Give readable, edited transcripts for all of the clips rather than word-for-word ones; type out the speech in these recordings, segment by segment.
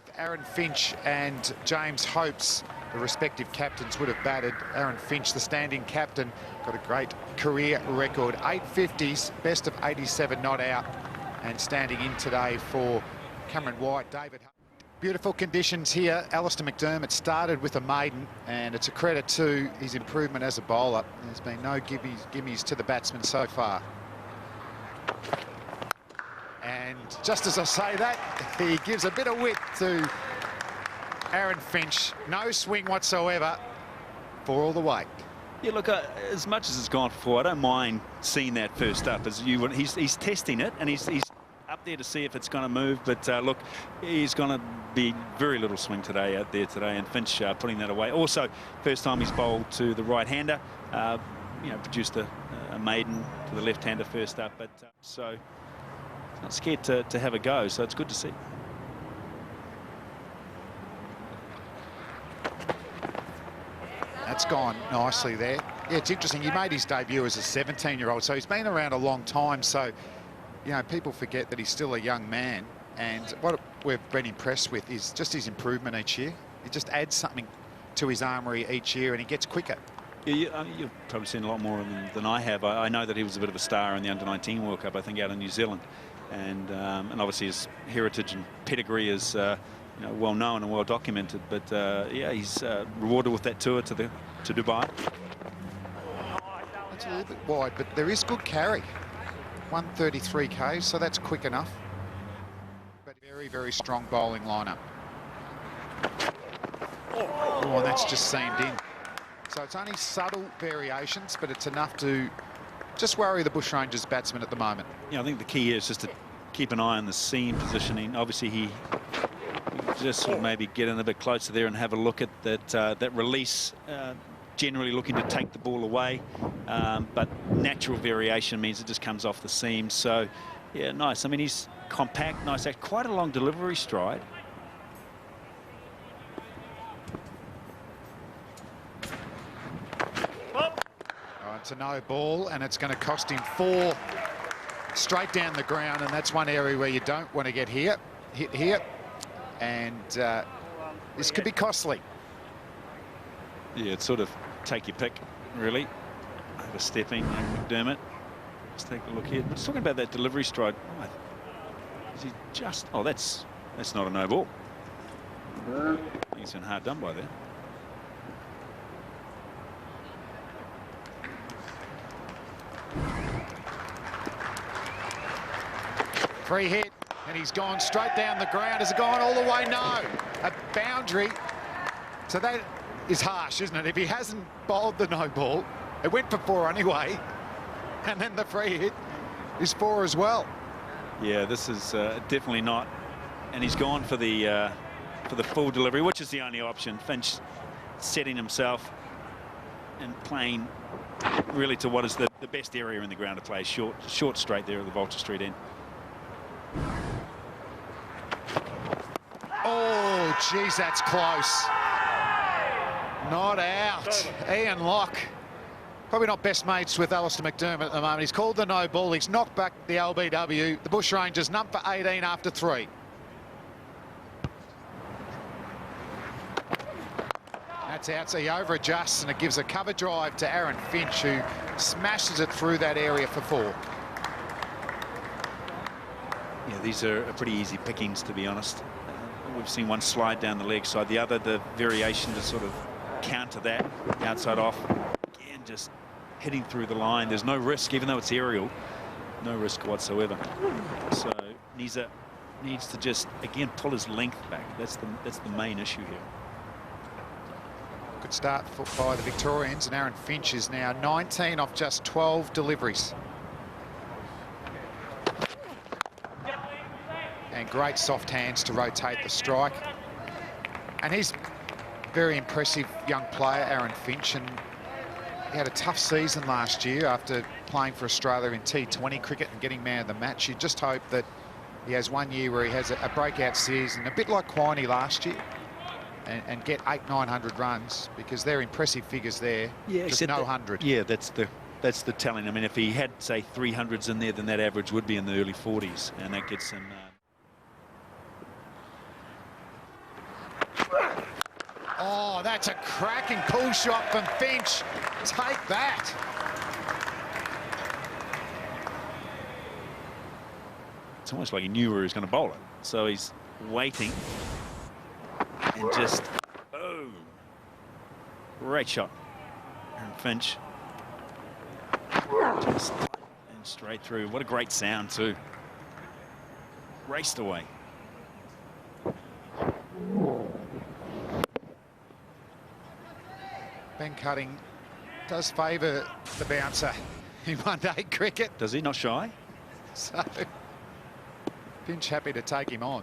Both Aaron Finch and James Hopes, the respective captains, would have batted. Aaron Finch, the standing captain, got a great career record. 850s, best of 87 not out, and standing in today for Cameron White, David. Beautiful conditions here. Alistair McDermott started with a maiden, and it's a credit to his improvement as a bowler. There's been no gimmies to the batsman so far. And just as I say that, he gives a bit of whip to Aaron Finch. No swing whatsoever for all the weight. Yeah, look, as much as it's gone for, I don't mind seeing that first up. He's testing it, and he's up there to see if it's going to move. But look, he's going to be very little swing today out there today, and Finch putting that away. Also, first time he's bowled to the right-hander. You know, produced a maiden to the left-hander first up, but so not scared to have a go. So it's good to see. That's gone nicely there. Yeah, it's interesting. He made his debut as a 17-year-old, so he's been around a long time. So, you know, people forget that he's still a young man. And what we've been impressed with is just his improvement each year. He just adds something to his armoury each year, and he gets quicker. Yeah, you've probably seen a lot more than I have. I know that he was a bit of a star in the Under-19 World Cup, I think, out in New Zealand. And obviously his heritage and pedigree is you know, well known and well documented. But yeah, he's rewarded with that tour to Dubai. That's a little bit wide, but there is good carry. 133 k's, so that's quick enough. But very, very strong bowling lineup. Oh, and that's just seamed in. So it's only subtle variations, but it's enough to just worry the Bushrangers batsman at the moment. Yeah, I think the key here is just to keep an eye on the seam positioning. Obviously, he just sort of maybe get in a bit closer there and have a look at that release. Generally looking to take the ball away, but natural variation means it just comes off the seam. So, yeah, nice. I mean, he's compact, nice, quite a long delivery stride. It's a no ball, and it's going to cost him 4 straight down the ground, and that's one area where you don't want to get hit here, and this could be costly. Yeah, it's sort of take your pick, really. Have a step in, McDermott. Let's take a look here. Just talking about that delivery stride. Oh, is he just? Oh, that's not a no ball. I think he's been hard done by there. Free hit, and he's gone straight down the ground. Has it gone all the way? No. A boundary. So that is harsh, isn't it? If he hasn't bowled the no ball, it went for 4 anyway, and then the free hit is 4 as well. Yeah, this is definitely not. And he's gone for the full delivery, which is the only option. Finch setting himself and playing really to what is the best area in the ground to play. Short straight there at the Vulture Street end. Oh, geez, that's close. Not out. Ian Locke, probably not best mates with Alistair McDermott at the moment. He's called the no ball. He's knocked back the LBW. The Bushrangers numb for 18 after 3. That's out, so he over-adjusts, and it gives a cover drive to Aaron Finch, who smashes it through that area for 4. Yeah, these are pretty easy pickings, to be honest. We've seen one slide down the leg side, the other, the variation to sort of counter that, outside off. Again, just hitting through the line. There's no risk, even though it's aerial, no risk whatsoever. So needs to just, again, pull his length back. That's the main issue here. Good start by the Victorians, and Aaron Finch is now 19 off just 12 deliveries. And great soft hands to rotate the strike. And he's a very impressive young player, Aaron Finch, and he had a tough season last year after playing for Australia in T20 cricket and getting man of the match. You just hope that he has one year where he has a breakout season, a bit like Quiney last year, and get 800-900 runs, because they're impressive figures there. Yeah, just no 100. Yeah, that's the telling. I mean, if he had, say, 300s in there, then that average would be in the early 40s, and that gets him Oh, that's a cracking pull shot from Finch. Take that. It's almost like he knew where he was going to bowl it. So he's waiting and just, oh, great shot. Aaron Finch. Just and straight through. What a great sound too. Raced away. Ben Cutting does favour the bouncer in one-day cricket. Does he? Not shy? So Finch happy to take him on.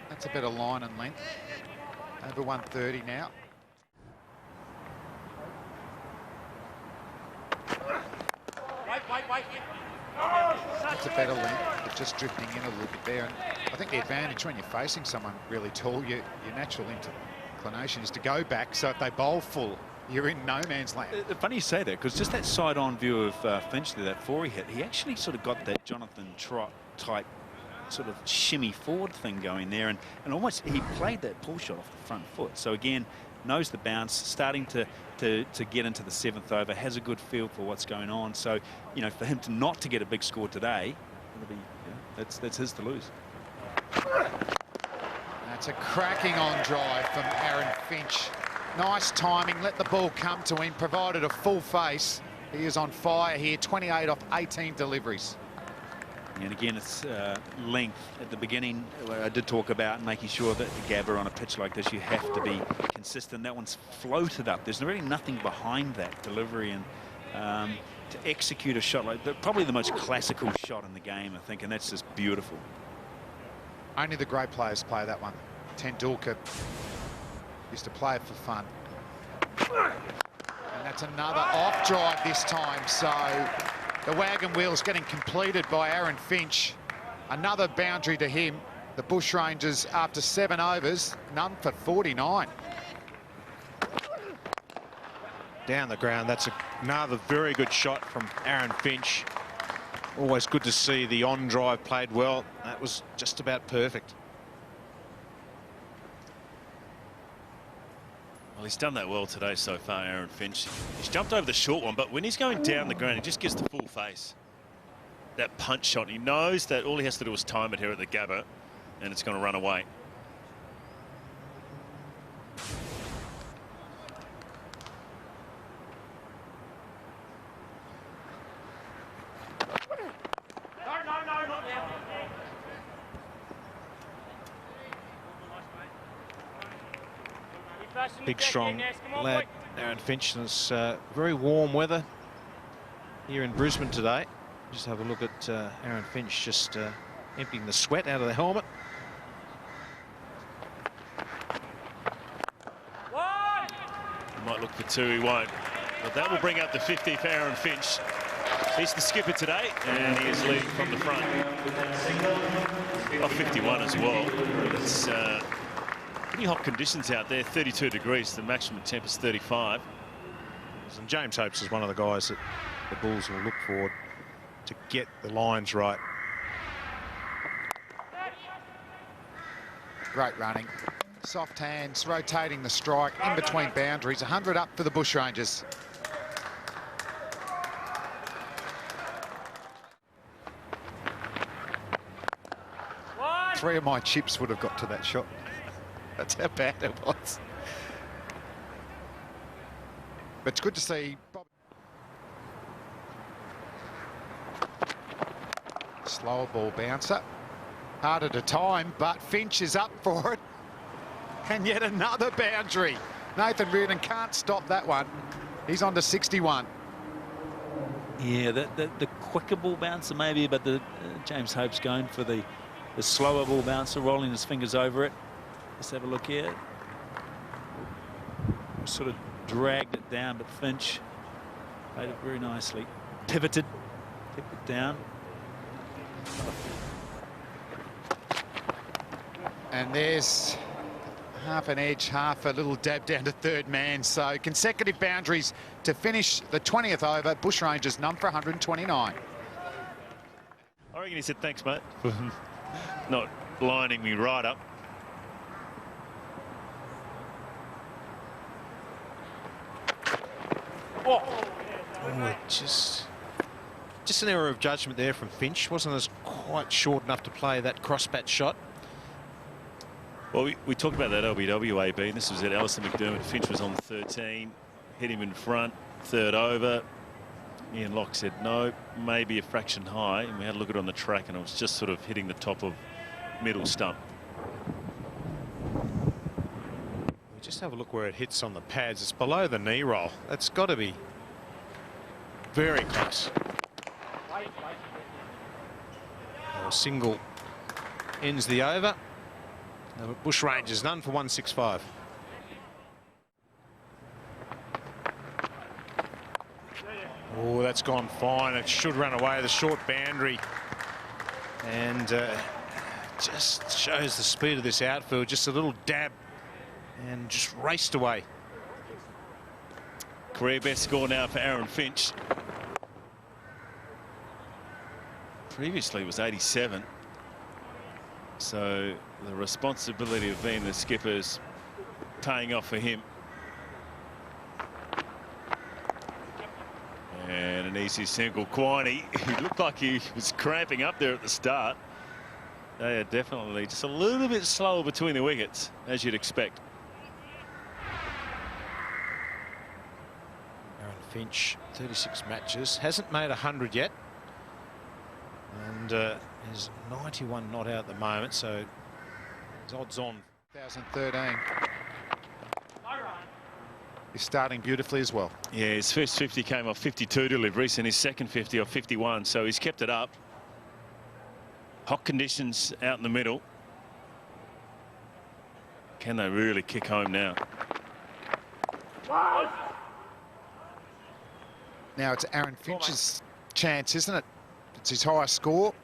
That's a better line and length. Over 130 now. That's a better length, but just drifting in a little bit there. And I think the advantage when you're facing someone really tall, your natural inclination is to go back. So if they bowl full, you're in no man's land. Funny you say that, because just that side-on view of Finch there, that four he hit, he actually sort of got that Jonathan Trott type sort of shimmy forward thing going there, and almost he played that pull shot off the front foot. So again, knows the bounce, starting to get into the 7th over, has a good feel for what's going on. So, you know, for him to not to get a big score today, it'll be, you know, that's his to lose. That's a cracking on drive from Aaron Finch. Nice timing, let the ball come to him, provided a full face. He is on fire here, 28 off 18 deliveries. And again, it's length at the beginning. I did talk about making sure that the Gabba on a pitch like this, you have to be consistent. That one's floated up. There's really nothing behind that delivery, and to execute a shot like that, probably the most classical shot in the game, I think, and that's just beautiful. Only the great players play that one. Tendulkar used to play it for fun. And that's another off drive this time, so the wagon wheel's getting completed by Aaron Finch. Another boundary to him. The Bushrangers, after 7 overs, none for 49. Down the ground, that's another very good shot from Aaron Finch. Always good to see the on drive played well. That was just about perfect. Well, he's done that well today so far, Aaron Finch. He's jumped over the short one, but when he's going down the ground, he just gets the full face. That punch shot, he knows that all he has to do is time it here at the Gabba, and it's going to run away. Big, strong lad, Aaron Finch. And it's very warm weather here in Brisbane today. Just have a look at Aaron Finch just emptying the sweat out of the helmet. He might look for 2, he won't. But that will bring up the 50 for Aaron Finch. He's the skipper today, and he is leading from the front. Off 51 as well. It's pretty hot conditions out there, 32 degrees. The maximum temp is 35. And James Hopes is one of the guys that the Bulls will look for to get the lines right. Great running. Soft hands, rotating the strike in between boundaries. 100 up for the Bushrangers. Three of my chips would have got to that shot. That's how bad it was. But it's good to see Bob. Slower ball bouncer. Harder to time, but Finch is up for it. And yet another boundary. Nathan Reardon can't stop that one. He's on to 61. Yeah, the quicker ball bouncer maybe, but the James Hope's going for the slower ball bouncer, rolling his fingers over it. Let's have a look here. Sort of dragged it down, but Finch played it very nicely. Pivoted, kept it down. And there's half an edge, half a little dab down to third man. So consecutive boundaries to finish the 20th over. Bushrangers none for 129. I reckon he said, thanks, mate. not lining me right up. Oh, just an error of judgment there from Finch. Wasn't as quite short enough to play that crossbat shot. Well, we talked about that LBWAB, and this was at Alison McDermott. Finch was on 13, hit him in front, third over. Ian Locke said no, maybe a fraction high, and we had a look at it on the track, and it was just sort of hitting the top of middle stump. We just have a look where it hits on the pads. It's below the knee roll. That's got to be very close. A single ends the over. The Bush Rangers none for 165. Oh, that's gone fine. It should run away the short boundary, and just shows the speed of this outfield. Just a little dab and just raced away. Career best score now for Aaron Finch. Previously it was 87. So the responsibility of being the skipper is paying off for him. And an easy single. Quiney, he looked like he was cramping up there at the start. They are definitely just a little bit slower between the wickets, as you'd expect. Aaron Finch, 36 matches, hasn't made 100 yet, and is 91 not out at the moment, so his odds on. 2013. He's starting beautifully as well. Yeah, his first 50 came off 52 deliveries and his second 50 off 51, so he's kept it up. Hot conditions out in the middle. Can they really kick home now? Now it's Aaron Finch's chance, isn't it? It's his highest score,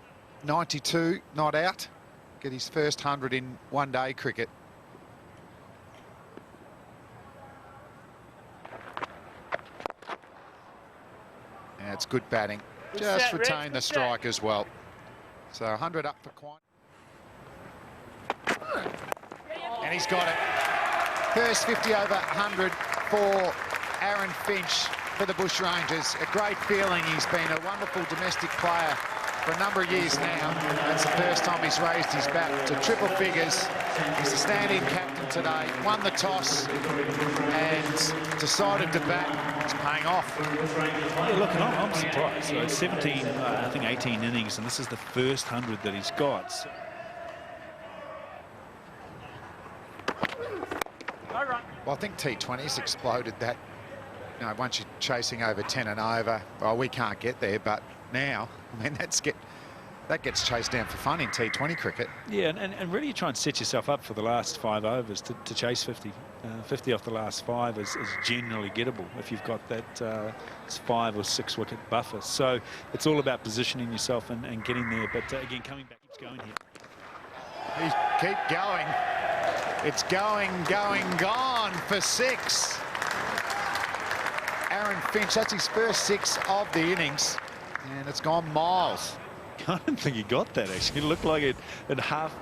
92 not out. Get his first 100 in one-day cricket. And it's good batting. Just retain the strike as well. So 100 up for Quine. And he's got it. First 50 over 100 for Aaron Finch for the Bush Rangers. A great feeling. He's been a wonderful domestic player for a number of years now. That's the first time he's raised his bat to triple figures. He's the stand-in captain today. Won the toss and decided to bat. It's paying off. Yeah, look, I'm surprised. So it's 17, I think 18 innings, and this is the first 100 that he's got. So Well, I think T20's exploded that. You know, once you're chasing over 10 and over, well, we can't get there, but now, I mean, that gets chased down for fun in T20 cricket. yeah, and really try and set yourself up for the last 5 overs to chase 50. 50 off the last 5 is generally gettable if you've got that 5 or 6 wicket buffer. So it's all about positioning yourself and getting there. But again, coming back, keeps going here. Keep going. It's going, gone for 6. Aaron Finch, that's his first 6 of the innings, and it's gone miles. I don't think he got that, actually. It looked like it half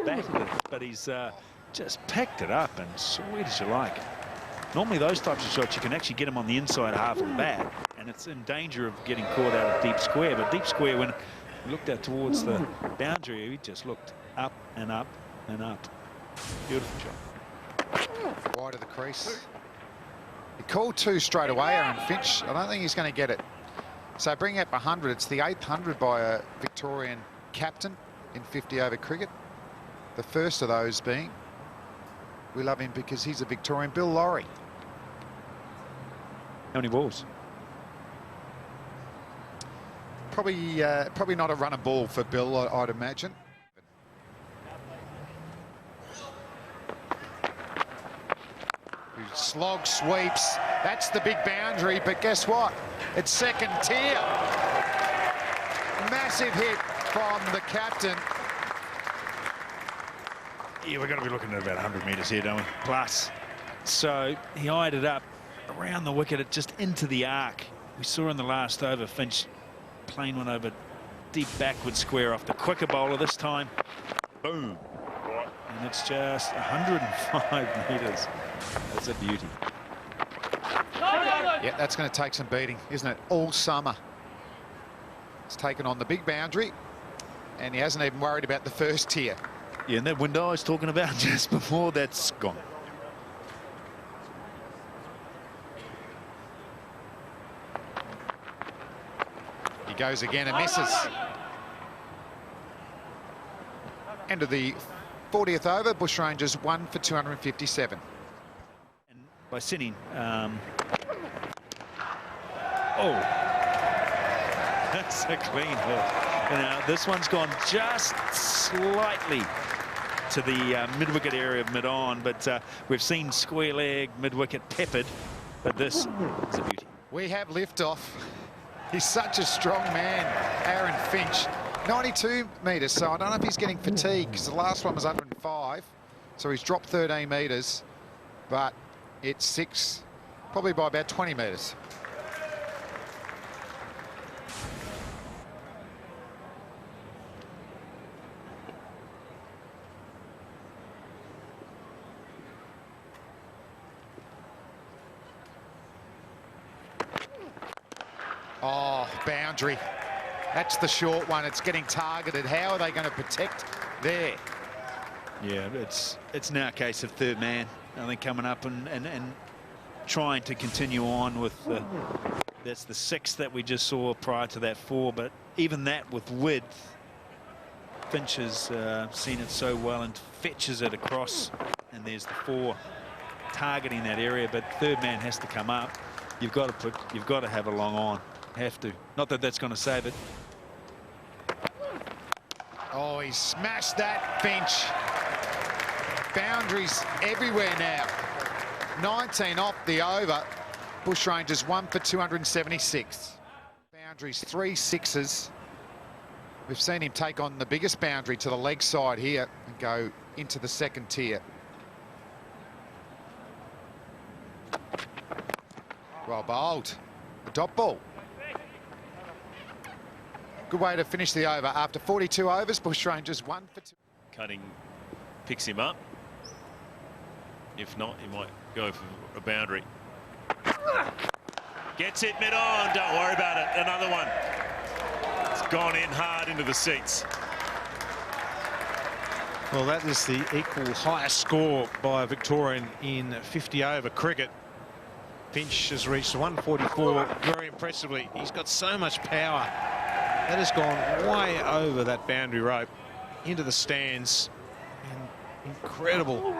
batted it, but he's just packed it up and sweet as you like. Normally those types of shots, you can actually get them on the inside half of the bat, and it's in danger of getting caught out of deep square. But deep square, when he looked out towards the boundary, he just looked up and up and up. Beautiful shot. Wide of the crease. He called 2 straight away, Aaron Finch. I don't think he's going to get it. So bring up 100. It's the 8th 100 by a Victorian captain in 50 over cricket. The first of those being, we love him because he's a Victorian, Bill Laurie. How many balls? Probably not a run and ball for Bill, I'd imagine. Slog sweeps. That's the big boundary, but guess what? It's second tier. Massive hit from the captain. Yeah, we're going to be looking at about 100 metres here, don't we? Plus. So he eyed it up around the wicket, just into the arc. We saw in the last over Finch playing one over deep backward square off the quicker bowler this time. Boom. And it's just 105 metres. That's a beauty. Yeah, that's going to take some beating, isn't it? All summer. It's taken on the big boundary, and he hasn't even worried about the first tier. Yeah, and that window I was talking about just before, that's gone. He goes again and misses. End of the 40th over, Bushrangers 1 for 257. And by sitting, that's a clean hit. And this one's gone just slightly to the mid-wicket area of mid-on, but we've seen square leg, mid-wicket peppered, but this is a beauty. We have liftoff. He's such a strong man, Aaron Finch. 92 metres, so I don't know if he's getting fatigued, because the last one was 105, so he's dropped 13 metres, but it's 6, probably by about 20 metres. Oh, boundary. That's the short one. It's getting targeted. How are they going to protect there? Yeah, it's now a case of third man, I think, coming up and trying to continue on with that's the 6 that we just saw prior to that 4, but even that with width, Finch has seen it so well and fetches it across, and there's the 4 targeting that area, but third man has to come up. You've got to have a long on. Have to. Not that that's going to save it. Oh, he smashed that, Finch. Boundaries everywhere now. 19 off the over. Bushrangers 1 for 276. Boundaries, 3 sixes. We've seen him take on the biggest boundary to the leg side here and go into the second tier. Well bowled. A dot ball. Good way to finish the over. After 42 overs, Bushrangers 1 for 2. Cutting picks him up. If not, he might go for a boundary. Gets it mid-on. Don't worry about it. Another one. It's gone in hard into the seats. Well, that is the equal highest score by a Victorian in 50 over cricket. Finch has reached 144 very impressively. He's got so much power. That has gone way over that boundary rope into the stands. And incredible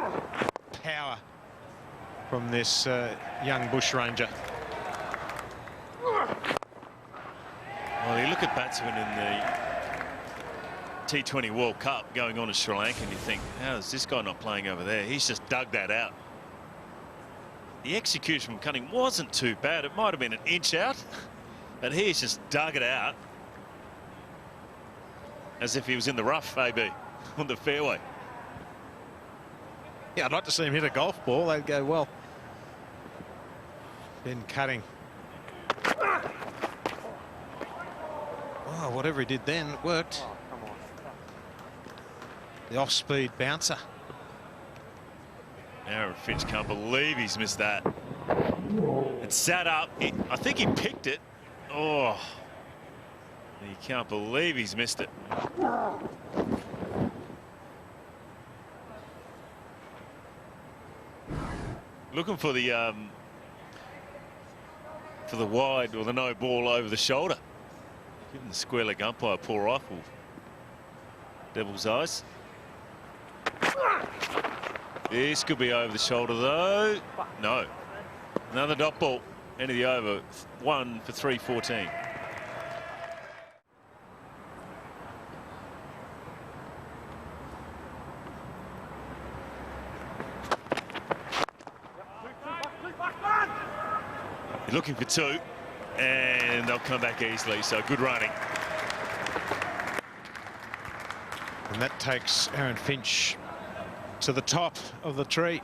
power from this young bushranger. Well, you look at batsmen in the T20 World Cup going on in Sri Lanka and you think, how is this guy not playing over there? He's just dug that out. The execution from Cunning wasn't too bad. It might have been an inch out, but he's just dug it out as if he was in the rough, AB, on the fairway. Yeah, I'd like to see him hit a golf ball. They'd go well. Then Cutting. Oh, whatever he did then worked. The off-speed bouncer. Aaron Finch can't believe he's missed that. It sat up. I think he picked it. Oh, he can't believe he's missed it. Looking for the wide or the no ball over the shoulder. Giving the square leg umpire a poor rifle. Devil's eyes. This could be over the shoulder though. No. Another dot ball. End of the over. 1 for 314. You're looking for 2, and they'll come back easily. So good running. And that takes Aaron Finch to the top of the tree.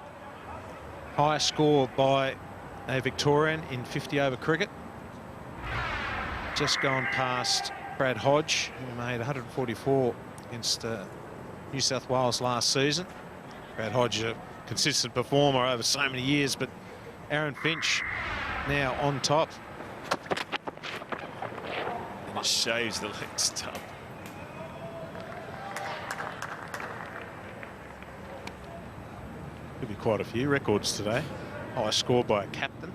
Highest score by a Victorian in 50 over cricket. Just gone past Brad Hodge, who made 144 against New South Wales last season. Brad Hodge, a consistent performer over so many years, but Aaron Finch now on top. And it shaves the leg stump. Could be quite a few records today. High score by a captain.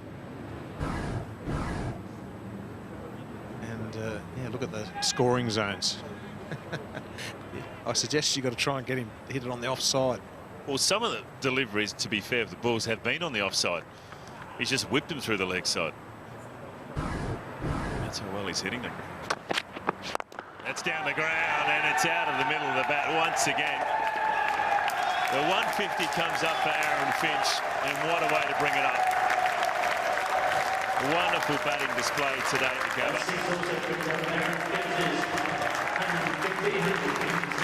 And yeah, look at the scoring zones. I suggest you've got to try and get him hit it on the offside. Well, some of the deliveries, to be fair, of the balls have been on the offside. He's just whipped them through the leg side. That's how well he's hitting them. That's down the ground, and it's out of the middle of the bat once again. The 150 comes up for Aaron Finch, and what a way to bring it up. A wonderful batting display today at the Gabba.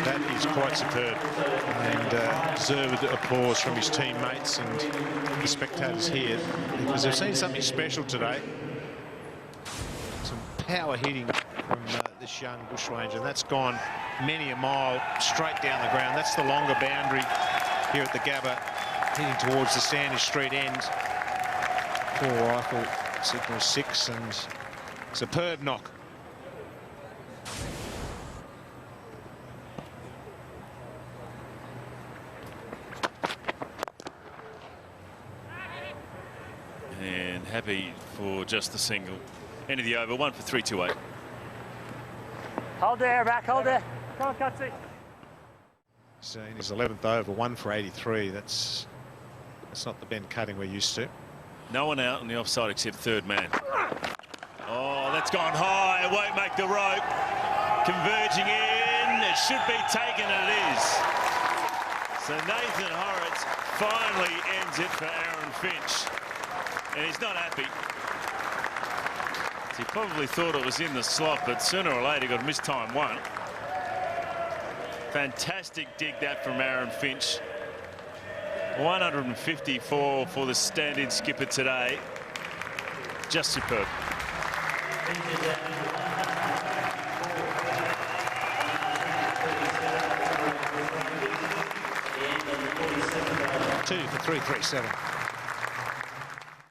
That is quite superb, and deserved applause from his teammates and the spectators here, because they've seen something special today. Some power hitting from this young bushranger, and that's gone many a mile straight down the ground. That's the longer boundary here at the Gabba, heading towards the Sanders Street end. Full rifle, signal 6, and superb knock. And happy for just the single. End of the over, 1 for 328. Hold there, back, hold there. Come on, Cutsy. So in his 11th over, 1 for 83. That's not the Ben Cutting we're used to. No one out on the offside except third man. Oh, that's gone high. It won't make the rope. Converging in. It should be taken, and it is. So Nathan Horrocks finally ends it for Aaron Finch. And he's not happy. He probably thought it was in the slot, but sooner or later got missed time 1. Fantastic dig that from Aaron Finch. 154 for the stand-in skipper today. Just superb. 2 for 337.